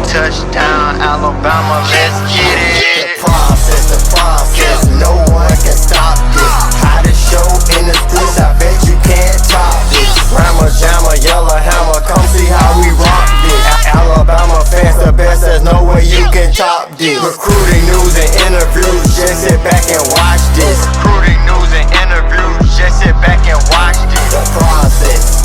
Touchdown, Alabama, let's get it. The process, no one can stop this. Hottest show in the streets, I bet you can't top this. Rammer, jammer, yellow hammer, come see how we rock this. Alabama fans, the best, there's no way you can top this. Recruiting news and interviews, just sit back and watch this. Recruiting news and interviews, just sit back and watch this. The process.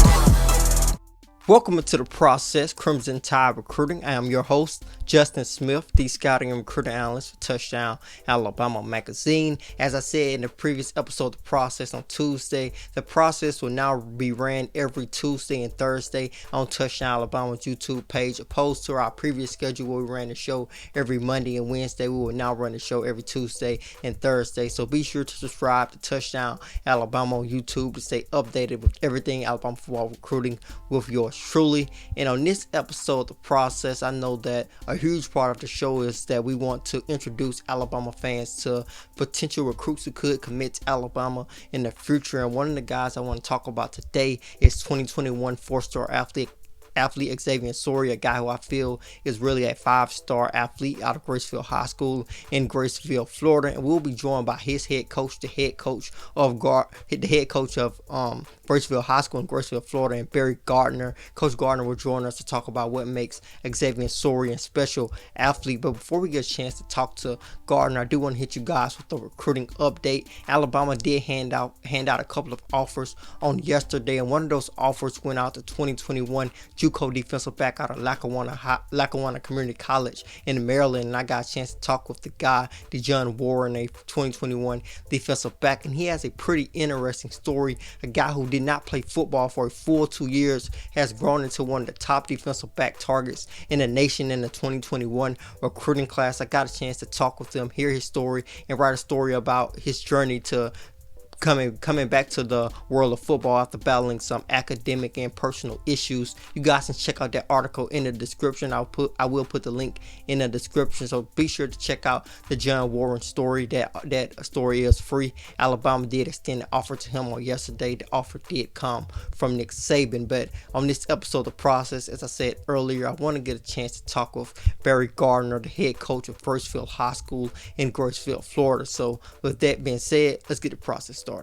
Welcome to The Process, Crimson Tide Recruiting. I am your host, Justin Smith, the Scouting and Recruiting Analyst for Touchdown Alabama Magazine. As I said in the previous episode of The Process on Tuesday, The Process will now be ran every Tuesday and Thursday on Touchdown Alabama's YouTube page, opposed to our previous schedule where we ran the show every Monday and Wednesday. We will now run the show every Tuesday and Thursday. So be sure to subscribe to Touchdown Alabama on YouTube to stay updated with everything Alabama football recruiting with yours truly. And on this episode of The Process, I know that a huge part of the show is that we want to introduce Alabama fans to potential recruits who could commit to Alabama in the future. And one of the guys I want to talk about today is 2021 four-star athlete Xavian Sorey, a guy who I feel is really a five-star athlete out of Graceville High School in Graceville, Florida. And we'll be joined by his head coach, the head coach of Graceville High School in Graceville, Florida, and Barry Gardner. Coach Gardner will join us to talk about what makes Xavian Sorey a special athlete. But before we get a chance to talk to Gardner, I do want to hit you guys with the recruiting update. Alabama did hand out a couple of offers on yesterday, and one of those offers went out to 2021 JUCO defensive back out of Lackawanna Community College in Maryland. And I got a chance to talk with the guy, DeJohn Warren, a 2021 defensive back, and he has a pretty interesting story. A guy who did not play football for a full 2 years has grown into one of the top defensive back targets in the nation in the 2021 recruiting class. I got a chance to talk with him, hear his story, and write a story about his journey to coming back to the world of football after battling some academic and personal issues. You guys can check out that article in the description. I will put the link in the description, so be sure to check out the John Warren story. That story is free. Alabama did extend the offer to him on yesterday. The offer did come from Nick Saban. But on this episode of The Process, as I said earlier, I want to get a chance to talk with Barry Gardner, the head coach of Graceville High School in Graceville, Florida. So with that being said, let's get the process started.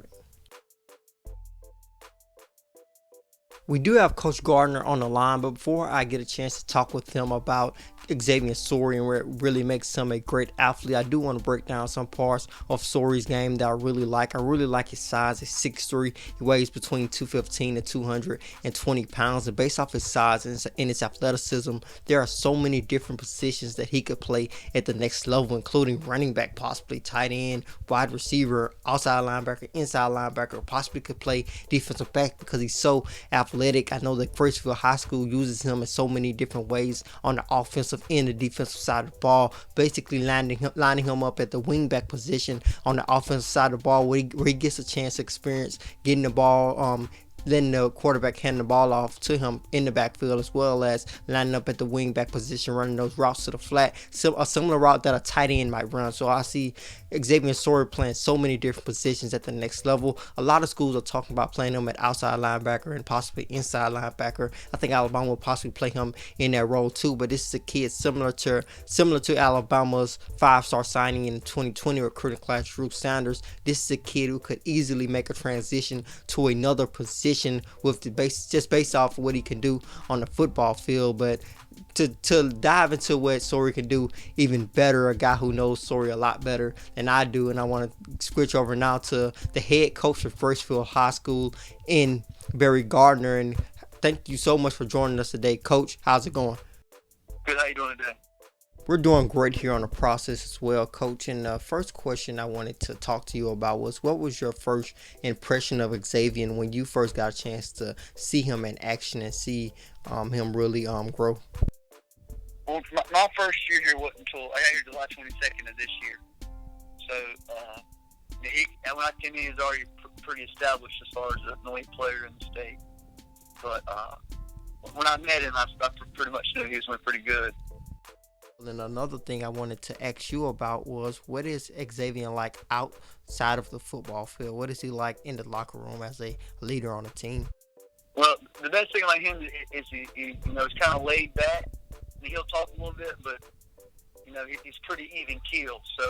We do have Coach Gardner on the line, but before I get a chance to talk with him about Xavian Sorey and where it really makes him a great athlete, I do want to break down some parts of Sorey's game that I really like. I really like his size. He's 6'3". He weighs between 215 and 220 pounds. And based off his size and his athleticism, there are so many different positions that he could play at the next level, including running back, possibly tight end, wide receiver, outside linebacker, inside linebacker, possibly could play defensive back because he's so athletic. I know that Graceville High School uses him in so many different ways on the offensive end, the defensive side of the ball, basically lining him up at the wingback position on the offensive side of the ball, where he gets a chance to experience getting the ball, letting the quarterback hand the ball off to him in the backfield, as well as lining up at the wingback position, running those routes to the flat, a similar route that a tight end might run. So I see Xavian Sorey playing so many different positions at the next level. A lot of schools are talking about playing him at outside linebacker and possibly inside linebacker. I think Alabama will possibly play him in that role too, but this is a kid similar to Alabama's five-star signing in the 2020 recruiting class, Drew Sanders. This is a kid who could easily make a transition to another position with based off of what he can do on the football field. But to dive into what Sorey can do even better, a guy who knows Sorey a lot better than I do, and I want to switch over now to the head coach of Graceville High School in Barry Gardner. And thank you so much for joining us today, Coach. How's it going? Good. How you doing today? We're doing great here on The Process as well, Coach. And the first question I wanted to talk to you about was, what was your first impression of Xavian when you first got a chance to see him in action and see him really grow? Well, my first year here wasn't until I got here July 22nd of this year. So when I came in, he was already pretty established as far as an elite player in the state. But when I met him, I pretty much knew he was pretty good. And another thing I wanted to ask you about was, what is Xavian like outside of the football field? What is he like in the locker room as a leader on the team? Well, the best thing about him is he's kind of laid back. he'll talk a little bit, but he's pretty even keeled. So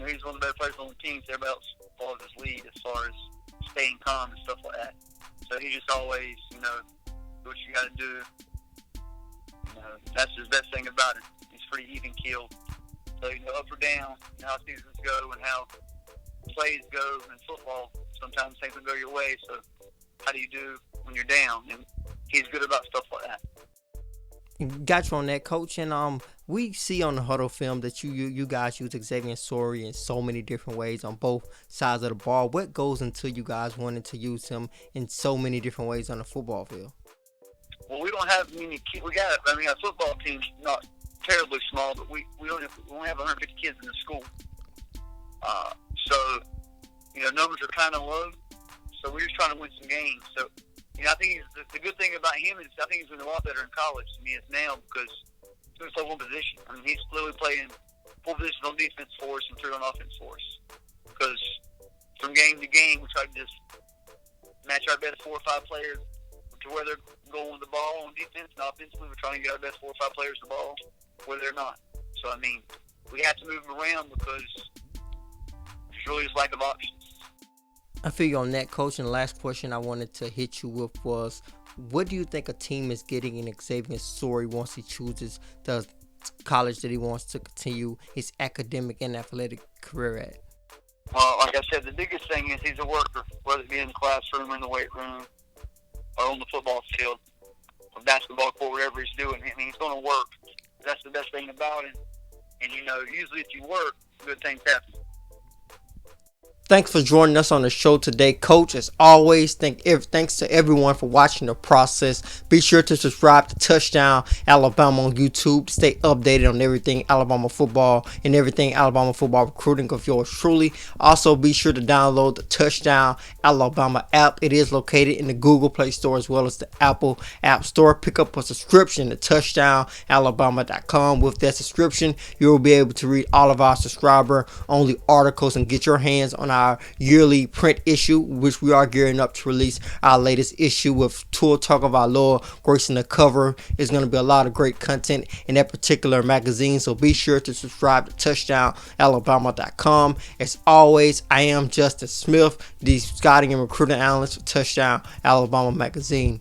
he's one of the better players on the team. So everybody else follows his lead as far as staying calm and stuff like that. So he just always do what you got to do. That's his best thing about it. He's pretty even keeled. So up or down, how seasons go and how plays go in football. Sometimes things will go your way. So how do you do when you're down? And he's good about stuff like that. Got you on that, Coach. And we see on the HUDl film that you guys use Xavian Sorey in so many different ways on both sides of the ball. What goes into you guys wanting to use him in so many different ways on the football field? Well, we don't have many kids. Our football team's not terribly small, but we only have 150 kids in the school. So numbers are kind of low. So we're just trying to win some games. So I think the good thing about him is I think he's doing a lot better in college than he is now because he's going to play one position. He's literally playing 4 positions on defense for us and 3 on offense for us. Because from game to game, we try to just match our best 4 or 5 players to where they're going with the ball on defense, and offensively, we're trying to get our best 4 or 5 players the ball where they're not. So, we have to move them around because there's really just lack of options. I feel you on that, Coach. And the last question I wanted to hit you with was, what do you think a team is getting in Xavian Sorey once he chooses the college that he wants to continue his academic and athletic career at? Well, like I said, the biggest thing is he's a worker, whether it be in the classroom, in the weight room, or on the football field, or basketball court, wherever he's doing. He's going to work. That's the best thing about him. And, usually if you work, good things happen. Thanks for joining us on the show today, Coach. As always, thanks to everyone for watching the process. Be sure to subscribe to Touchdown Alabama on YouTube to stay updated on everything Alabama football and everything Alabama football recruiting of yours truly. Also, be sure to download the Touchdown Alabama app. It is located in the Google Play Store as well as the Apple App Store. Pick up a subscription to touchdownalabama.com. With that subscription, you will be able to read all of our subscriber-only articles and get your hands on our yearly print issue, which we are gearing up to release our latest issue with Tour Talk of Our Lord gracing the cover. There's going to be a lot of great content in that particular magazine, so be sure to subscribe to touchdownalabama.com. As always, I am Justin Smith, the scouting and recruiting analyst for Touchdown Alabama magazine.